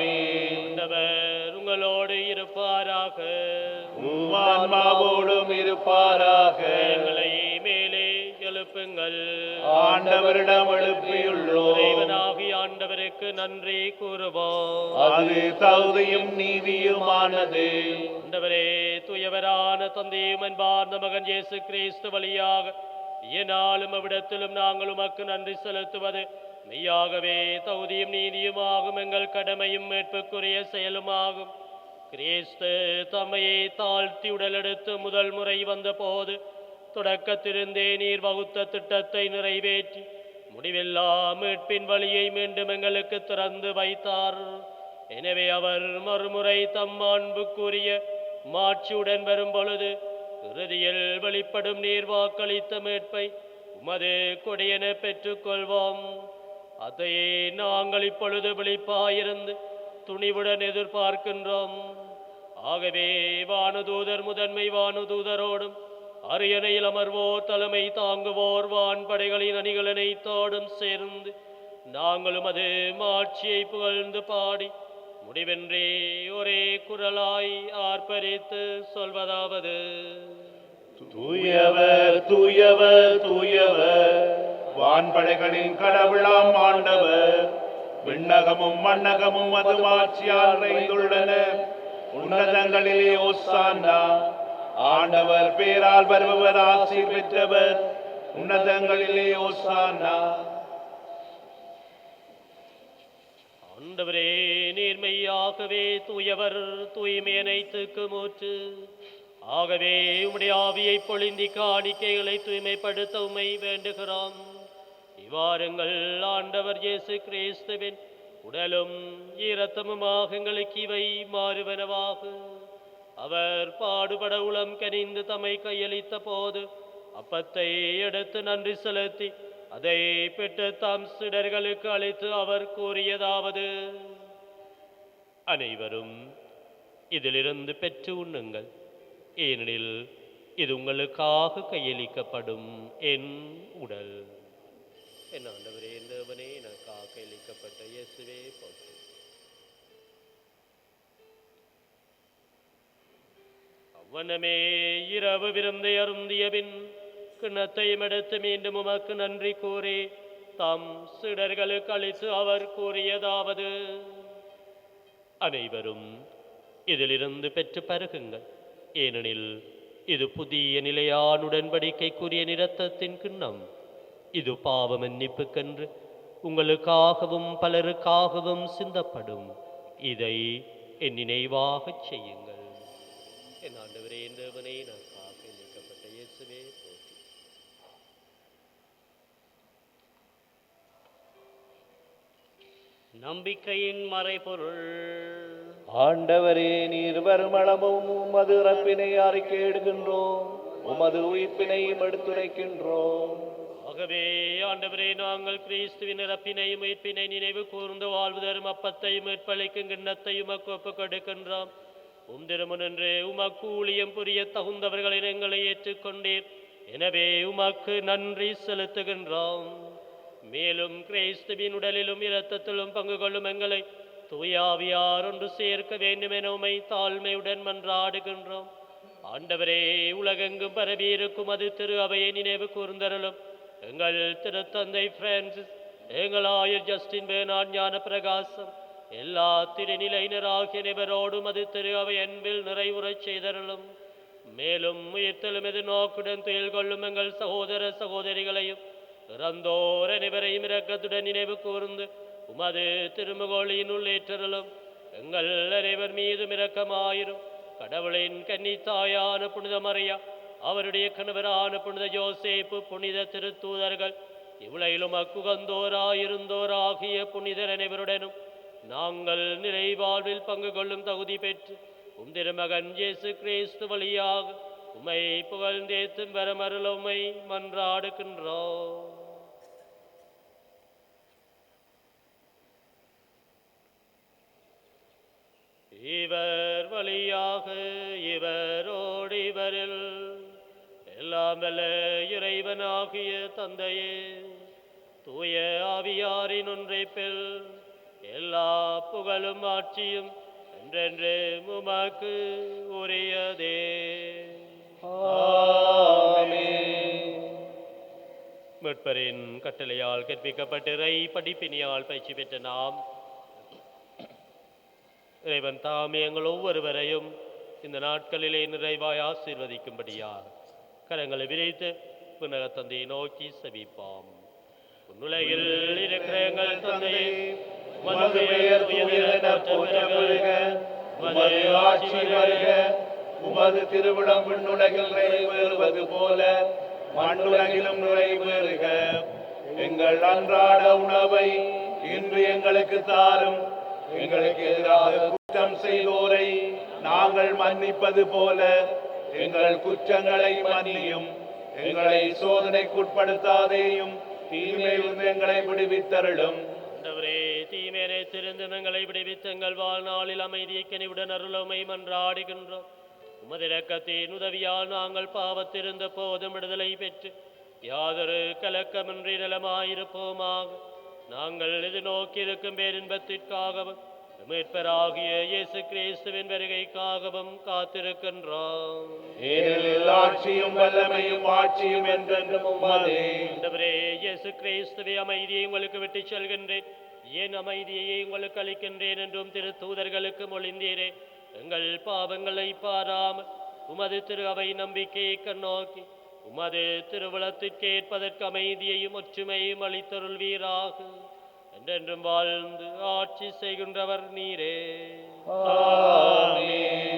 ஆண்டவர் உங்களோடு இருப்பாராக. உம் ஆன்மாவோடும் இருப்பாராக. எங்களை மேலே எழுப்புங்கள். ஆண்டவரிடம் எழுப்பியுள்ளோம். இறைவனாகிய ஆண்டவருக்கு நன்றி கூறுவோம். அது தகுதியும் நீதியுமானது. ஆண்டவரே, தூயவரான தந்தையும் அன்பார்ந்த மகன் இயேசு கிறிஸ்து வழியாக என்னாலும் அவ்விடத்திலும் நாங்கள் உமக்கு நன்றி செலுத்துவது மெய்யாகவே தகுதியும் நீதியுமாகும், எங்கள் கடமையும் மீட்புக்குரிய செயலுமாகும். கிறிஸ்து தம்மையை தாழ்த்தி உடலெடுத்து முதல் முறை வந்த போது தொடக்கத்திலிருந்தே நீர் வகுத்த திட்டத்தை நிறைவேற்றி முடிவில்லா மீட்பின் வழியை மீண்டும் எங்களுக்கு திறந்து வைத்தார். எனவே அவர் மறுமுறை தம் அன்புக்குரிய மாட்சியுடன் வரும் பொழுது இறுதியில் வெளிப்படும் நீர் வாக்களித்த மீட்பை உமது கொடையென பெற்றுக்கொள்வோம். அதையே நாங்கள் இப்பொழுது விழிப்பாயிருந்து துணிவுடன் எதிர்பார்க்கின்றோம். ஆகவே வானுதூதர் முதன்மை வானுதூதரோடும் அரியணையில் அமர்வோர் தலைமை தாங்குவோர் வான்படைகளின் அணிகள் அனைத்தோடும் சேர்ந்து நாங்களும் அது மாட்சியை புகழ்ந்து பாடி முடிவென்றே ஒரே குரலாய் ஆர்ப்பரித்து சொல்வதாவது: தூயவர் தூயவர் தூயவர், வான்படைகளின் கடவுளாம் ஆண்டவர். விண்ணகமும் மண்ணகமும் அது மாட்சியால் நிறைந்துள்ளன. உன்னதங்களிலே ஓசானா. ஆண்டவர் பேரால் வருபவர் ஆசீர் பெற்றவர். உன்னதங்களிலே ஓசானா. ஆண்டவரே, நேர்மையாகவே தூயவர், தூய்மை அனைத்துக்கு மூச்சு. ஆகவே உம்முடைய ஆவியை பொழிந்தி காணிக்கைகளை தூய்மைப்படுத்த உம்மை வேண்டுகிறோம். இவ்வாறுங்கள் ஆண்டவர் இயேசு கிறிஸ்துவின் உடலும் இரத்தமுமாக எங்களுக்கு இவை மாறுவனவாக. அவர் பாடுபட உளம் கனிந்து தம்மை கையளித்த போது அப்பத்தை எடுத்து நன்றி செலுத்தி அதை பெற்று தம் சீடர்களுக்கு அளித்து அவர் கூறியதாவது: அனைவரும் இதிலிருந்து பெற்று உண்ணுங்கள், ஏனெனில் இது உங்களுக்காக கையளிக்கப்படும் என் உடல். என் ஆண்டவரே, தேவனே, எனக்காக கையளிக்கப்பட்ட இயேசுவே போற்றி. அவ்வனமே இரவு விருந்தை அருந்திய பின் கிண்ணத்தையும் எடுத்து மீண்டும் உமக்கு நன்றி கூறி தம் சீடர்களுக்கு அளித்து அவர் கூறியதாவது: அனைவரும் இதிலிருந்து பெற்று பருகுங்கள், ஏனெனில் இது புதிய நிலையான உடன்படிக்கைக்குரிய இரத்தத்தின் கிண்ணம். இது பாவ மன்னிப்புக்கென்று உங்களுக்காகவும் பலருக்காகவும் சிந்தப்படும். இதை என் நினைவாகச் செய்யுங்கள். என் ஆண்டவரே, என் தேவனே, எனக்காக இணைக்கப்பட்ட இயேசுவே போற்றி. நம்பிக்கையின் மறைபொருள். ஆண்டவரே, நீர் வருமளவும் உமது இறப்பினை அறிக்கையிடுகின்றோம், உமது உயிர்ப்பினையும் எடுத்துரைக்கின்றோம். ஆகவே ஆண்டவரே, நாங்கள் கிறிஸ்துவின் இறப்பினையும் உயிர்ப்பினை நினைவு கூர்ந்து வாழ்வு தரும் அப்பத்தையும் மீட்பளிக்கும் கிண்ணத்தையும் உமக்கு ஒப்புக் கொடுக்கின்றோம். திருமுனன்றே உமக்கு ஊழியம் புரிய தகுந்தவர்களை எங்களை ஏற்றுக்கொண்டீர். எனவே உமக்கு நன்றி செலுத்துகின்றோம். மேலும் கிறிஸ்துவின் உடலிலும் இரத்தத்திலும் பங்கு கொள்ளும் எங்களை தூயாவியார் ஒன்று சேர்க்க வேண்டும் என உமை தாழ்மையுடன் மன்றாடுகின்றோம். ஆண்டவரே, உலகெங்கும் பரவியிருக்கும் அது திரு அவையை நினைவு கூர்ந்தருளும். எங்கள் திருத்தந்தை பிரான்சிஸ், எங்கள் ஆயர் ஜஸ்டின் பேனாட் ஞான பிரகாசம், எல்லா திருநிலையினராகிய நிபரோடும் அது திரு அவை அன்பில் நிறைவுறச் செய்தருளும். மேலும் உயிர்த்தெழும் எதிர்நோக்குடன் துயில் கொள்ளும் எங்கள் சகோதர சகோதரிகளையும் இறந்தோர் அனைவரையும் இரக்கத்துடன் நினைவு கூர்ந்து உமது திருமுகொளியின் உள்ளேற்றருளும். எங்கள் அனைவர் மீதும் இரக்கமாயிரும். கடவுளின் கன்னி தாயான புனித மரியா, அவருடைய கணவரான புனித யோசேப்பு, புனித திருத்தூதர்கள், இவ்வுலகிலும் அக்குகந்தோராயிருந்தோராகிய புனிதர் அனைவருடனும் நாங்கள் நிறைவாழ்வில் பங்கு கொள்ளும் தகுதி பெற்று திருமகன் இயேசு கிறிஸ்து வழியாக உமை புகழ்ந்தேத்தும் வரமருள உமை மன்றாடுகின்றோம். இவர் வழியாக இவரோடு இவரில் எல்லாம் வல்ல இறைவனாகிய தந்தையே, தூய ஆவியாரின் ஒன்றைப்பில் எல்லா புகழும் ஆட்சியும் என்றென்று உமக்கு உரியதே. மீட்பரின் கட்டளையால் கற்பிக்கப்பட்டு இறை படிப்பினியால் பயிற்சி பெற்ற நாம் இறைவன் தாமே எங்கள் ஒவ்வொருவரையும் இந்த நாட்களிலே நிறைவாய் ஆசீர்வதிக்கும்படியாக கரங்களை விரித்து புனக தந்தையை நோக்கி செபிப்பாம். உன்னுலகில் இருக்கிற எங்கள் தந்தையே, உமது பெயர் தூயதென போற்றப் பெறுக. உமது ஆட்சி வருக. உமது திருவிழம் விண்ணுலகில் நிறைவேறுவது போல மண்ணுலகிலும் நிறைவேறுக. எங்கள் அன்றாட உணவை இன்று எங்களுக்கு தாரும். எங்களுக்கு எதிராக குற்றம் செய்தோரை நாங்கள் மன்னிப்பது போல எங்கள் குற்றங்களை மன்னியும். எங்களை சோதனைக்குட்படுத்தாதேயும், தீமையிலிருந்து எங்களை விடுவித்தருளும். தீமையை திருந்து எங்களை விடுவித்து எங்கள் வாழ்நாளில் அமைதியை கனிவுடன் அருளமை மன்றாடுகின்றோம். உமது இரக்கத்தின் உதவியால் நாங்கள் பாவத்திருந்த போதும் விடுதலை பெற்று யாதொரு கலக்கமின்றி நலமாயிருப்போமாக. நாங்கள் இது நோக்கியிருக்கும் பேரின்பத்திற்காகவும் மீட்பராகிய இயேசு கிறிஸ்துவின் வருகைக்காகவும் காத்திருக்கின்றோம். ஏனெனில் ஆட்சியும் வல்லமையும் ஆட்சியும் என்றென்றும் உமதே. ஆண்டவரே இயேசு கிறிஸ்துவே, அமைதியை உங்களுக்கு விட்டு செல்கின்றேன், என் அமைதியை உங்களுக்கு அளிக்கின்றேன் என்றும் திரு தூதர்களுக்கு மொழிந்தீரே. எங்கள் பாவங்களை பாராமல் உமது திரு அவை நம்பிக்கையை கண்ணோக்கி உமது திருவுளத்திற்கு ஏற்பதற்கு அமைதியையும் ஒற்றுமையும் அளித்தருள்வீராக. என்றென்றும் வாழ்ந்து ஆட்சி செய்கின்றவர் நீரே.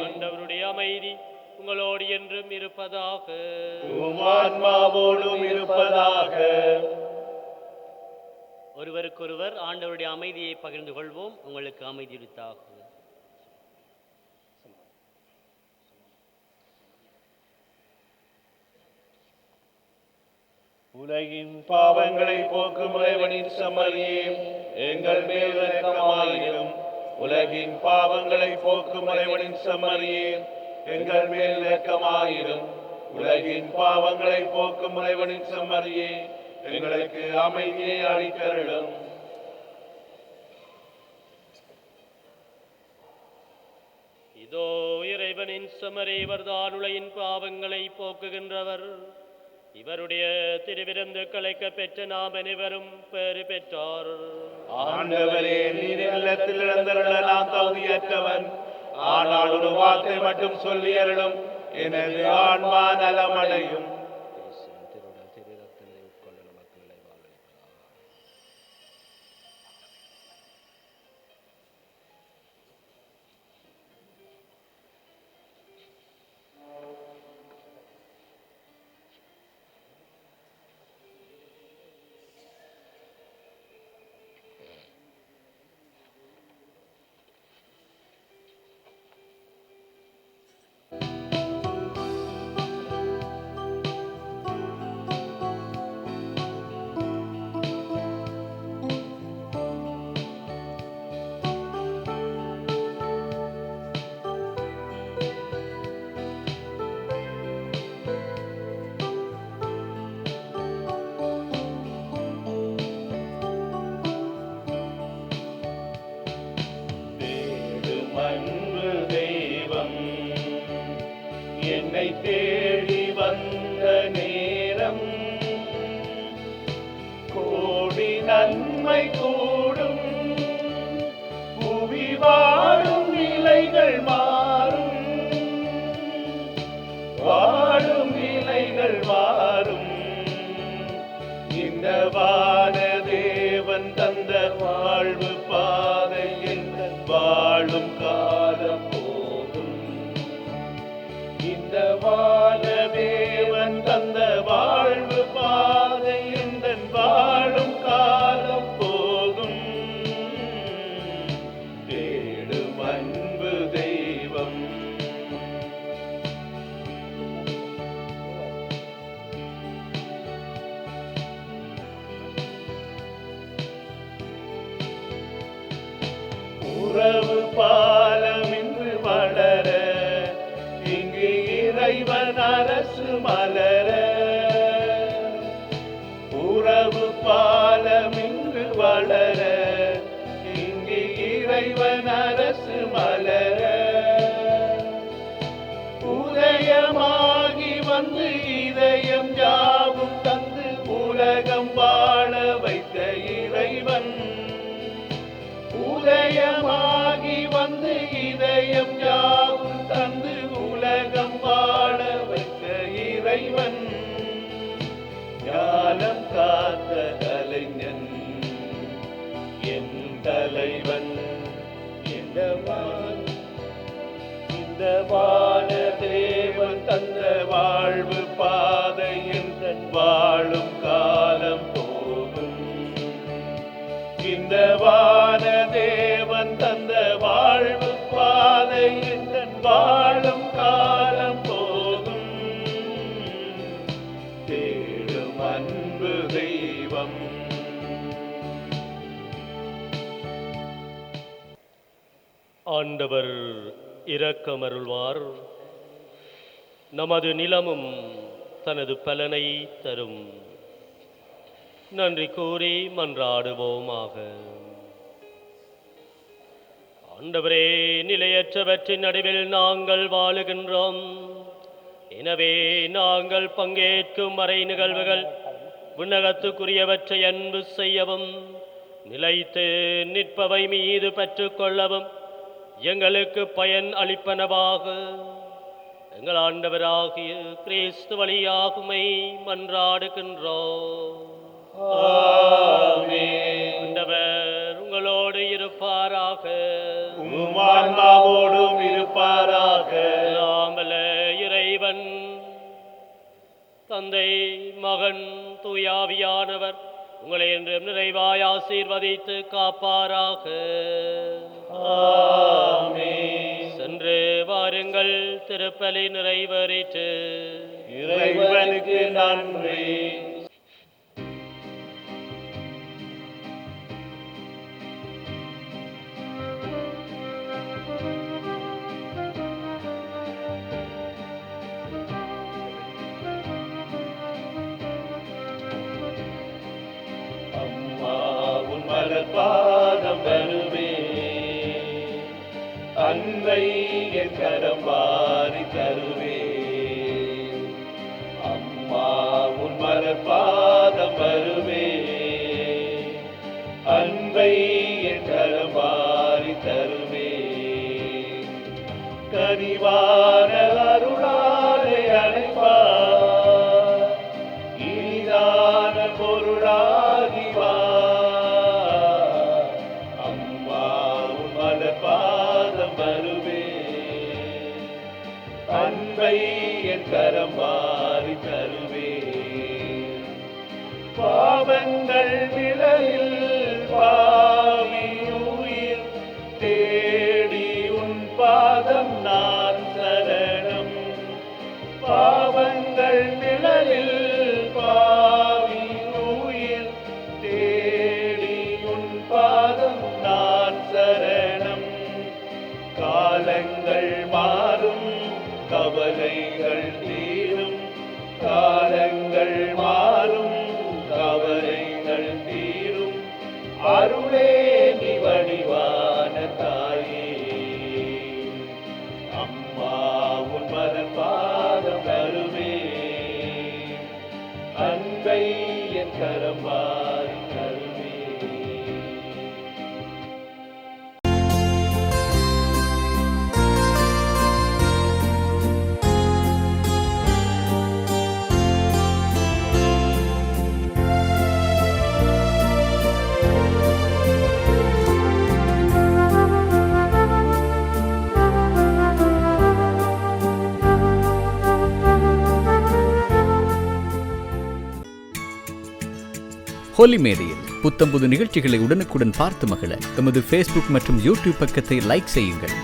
ஆண்டவருடைய அமைதி உங்களோடு என்றும் இருப்பதாக. உம் ஆன்மாவோடும் இருப்பதாக. ஒருவருக்கொருவர் ஆண்டவருடைய அமைதியை பகிர்ந்து கொள்வோம். உங்களுக்கு அமைதி உரித்தாகும். உலகின் பாவங்களை போக்கும் இறைவனின் செம்மறியே, எங்கள் மேல் இரக்கமாயிரும். உலகின் பாவங்களை போக்கும் இறைவனின் செம்மறியே, எங்கள் மேல் இரக்கமாயிரும். உலகின் பாவங்களை போக்கும் இறைவனின் செம்மறியே, எங்களுக்கு அமைதியை அளித்தருளும். இதோ இறைவனின் செம்மறி, இவர்தான் உலகின் பாவங்களை போக்குகின்றவர். இவருடைய திருவிருந்து கலைக்க பெற்ற நாம் அனைவரும் பேறு பெற்றார். ஆண்டவரே, நீர் இல்லத்தில் இழந்தருள நான் தகுதியற்றவன். ஆனால் ஒரு வார்த்தை மட்டும் சொல்லி அருளும், எனது ஆன்மா நலமடையும். கூடி நன்மை கூடும். புவி வாழும் நிலைகள் மாறும், வாழும் நிலைகள் மாறும். இந்த வான தேவன் தந்த வாழ்வு பாதை என்ற வாழும் காலம் போகும். இந்த வான தேவன் தந்த வாழ்வு பாதை என்ற வாழும் காலம் போகும். தேடும் அன்பு தெய்வம். உறவு பாலம் இன்று வளர, இங்கு இறைவன் அரசு மலர. உறவு பாலம் இன்று வளர, இங்கு இறைவன் அரசு மலர. உதயமாகி வந்து இதயம் யாவும் தந்து உலகம் வாழ வைத்த இறைவன். உதயமாகி வந்து இதயம் யாவும் தந்து உலகம் வாழ வைத்த இறைவன். ஞானம் காத்த கலைஞன் என் தலைவன். இந்த வான தேவன் தந்த வாழ்வு பாதை என்ற வாழும் காலம் போகும். இந்த வான தேவன் தந்த வாழ்வு பாதை என்ற வாழும் காலம் போகும். தேடும் அன்பு தெய்வம். ஆண்டவர் இரக்கமருள்வார். நமது நிலமும் தனது பலனை தரும். நன்றி கூறி மன்றாடுவோமாக. ஆண்டவரே, நிலையற்றவற்றின் நடுவில் நாங்கள் வாழுகின்றோம். எனவே நாங்கள் பங்கேற்கும் மறை நிகழ்வுகள் விண்ணகத்துக்குரியவற்றை அன்பு செய்யவும், நிலைத்து நிற்பவை மீது பற்றுக்கொள்ளவும் எங்களுக்கு பயன் அளிப்பனவாக எங்கள் ஆண்டவராகிய கிறிஸ்து வழியாகுமை மன்றாடுகின்றோம். ஆண்டவர் உங்களோடு இருப்பாராக. உம் ஆன்மாவோடும் இருப்பாராக. நாமல இறைவன் தந்தை, மகன், தூயாவியானவர் உங்களை என்றும் நிறைவாய் ஆசீர்வதித்து காப்பாராக. சென்று வாருங்கள், திருப்பலி நிறைவேறிற்று. இறைவனுக்கு நன்றி. அம்மா உன் மலர்பாதம் வருவே, அன்னை என் கரம் வாரி தருவே. அம்மா உன் மலர்பாதம் வருவே, அன்பை என் கரம் வாரி தருவே. கனிவான அருளாலே அழைப்பார், இனிதான பொருளாகி வா. அம்மா உன் மலர்பாதம் வருவே, அன்பை என் கரம் வாரி தருவே. பாவங்கள் நிழலில் பாவி உயிர் தேடி உன் பாதம் நான் சரணம். பாவங்கள் நிழலில் பாவி உயிர் தேடி உன் பாதம் நான் சரணம். காலங்கள் மாறும், கவலைகள் தீரும். காலங்கள் மாறும், கவலைகள் தீரும். அருளே நீ வடிவான தாயே. அம்மா உன் மலர்பாதம் வருவே, அன்பை என் கரம் வாரி தருவே. ஒலிமேடையில் புத்தம்புது நிகழ்ச்சிகளை உடனுக்குடன் பார்த்து மகிழ எமது ஃபேஸ்புக் மற்றும் யூடியூப் பக்கத்தை லைக் செய்யுங்கள்.